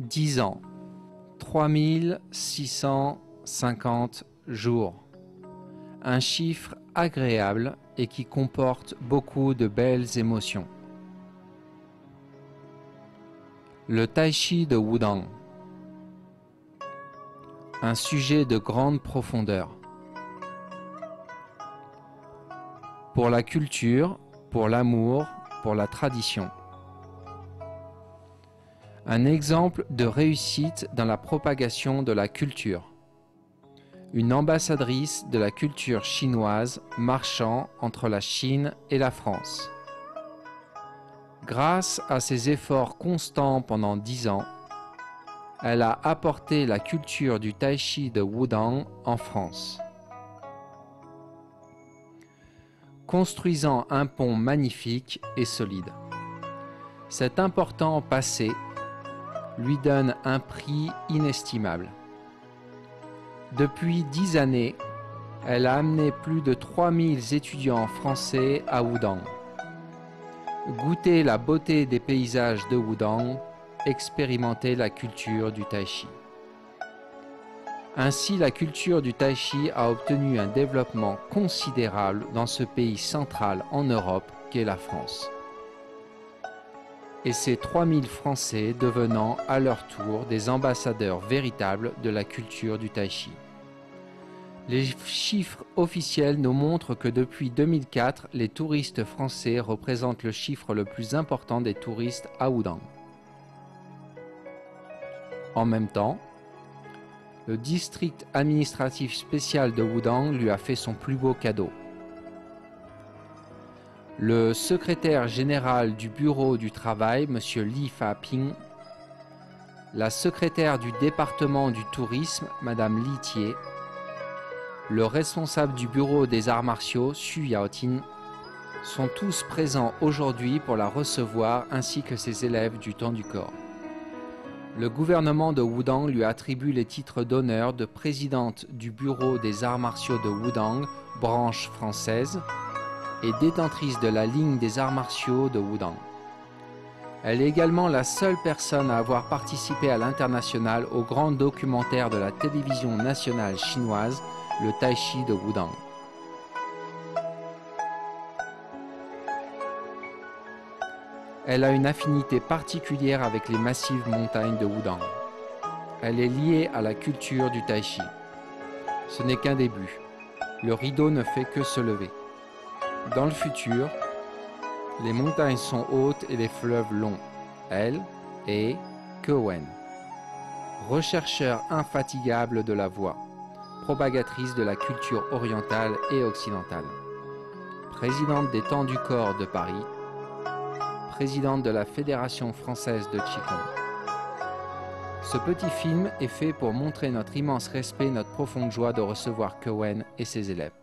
10 ans, 3650 jours. Un chiffre agréable et qui comporte beaucoup de belles émotions. Le Tai Chi de Wudang. Un sujet de grande profondeur. Pour la culture, pour l'amour, pour la tradition. Un exemple de réussite dans la propagation de la culture. Une ambassadrice de la culture chinoise marchant entre la Chine et la France. Grâce à ses efforts constants pendant 10 ans, elle a apporté la culture du Tai Chi de Wudang en France. Construisant un pont magnifique et solide. Cet important passé lui donne un prix inestimable. Depuis 10 années, elle a amené plus de 3000 étudiants français à Wudang. Goûter la beauté des paysages de Wudang, expérimenter la culture du Tai Chi. Ainsi, la culture du Tai Chi a obtenu un développement considérable dans ce pays central en Europe qu'est la France. Et ces 3000 Français devenant à leur tour des ambassadeurs véritables de la culture du Tai Chi. Les chiffres officiels nous montrent que depuis 2004, les touristes français représentent le chiffre le plus important des touristes à Wudang. En même temps, le district administratif spécial de Wudang lui a fait son plus beau cadeau. Le secrétaire général du bureau du travail, M. Li Fa-ping, la secrétaire du département du tourisme, Mme Li Tie, le responsable du bureau des arts martiaux, Xu Yaotin, sont tous présents aujourd'hui pour la recevoir ainsi que ses élèves du temps du corps. Le gouvernement de Wudang lui attribue les titres d'honneur de présidente du bureau des arts martiaux de Wudang, branche française, et détentrice de la ligne des arts martiaux de Wudang. Elle est également la seule personne à avoir participé à l'international au grand documentaire de la télévision nationale chinoise, le Tai Chi de Wudang. Elle a une affinité particulière avec les massives montagnes de Wudang. Elle est liée à la culture du Tai Chi. Ce n'est qu'un début. Le rideau ne fait que se lever. Dans le futur, les montagnes sont hautes et les fleuves longs. Elle est Kewen, rechercheur infatigable de la voix, propagatrice de la culture orientale et occidentale, présidente des Temps du Corps de Paris, présidente de la Fédération française de Qigong. Ce petit film est fait pour montrer notre immense respect et notre profonde joie de recevoir Kewen et ses élèves.